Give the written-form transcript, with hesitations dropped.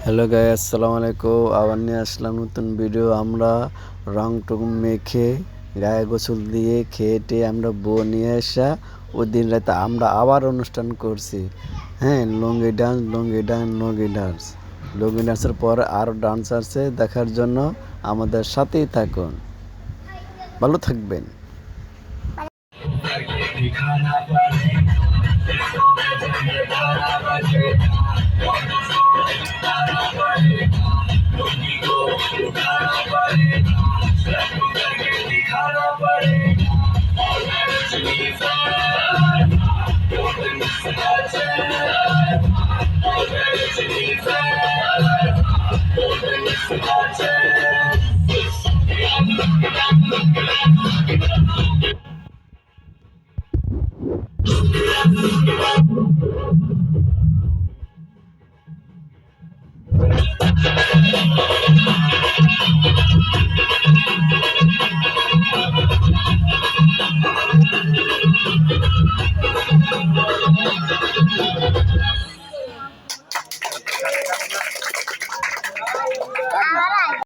Hello guy, আসসালামু আলাইকুম। আবার নিয়ে আসলাম নতুন ভিডিও। আমরা রং টং মেখে গায়ে গোসল দিয়ে খেয়ে টেয়ে আমরা বউ নিয়ে আসা ওই দিন রাতে আমরা আবার অনুষ্ঠান করছি। হ্যাঁ, লুঙ্গি ডান্স লুঙ্গি ডান্স লুঙ্গি ডান্স লুঙ্গি ডান্সের পর আরও ডান্স আছে, দেখার জন্য আমাদের সাথেই থাকুন। ভালো থাকবেন।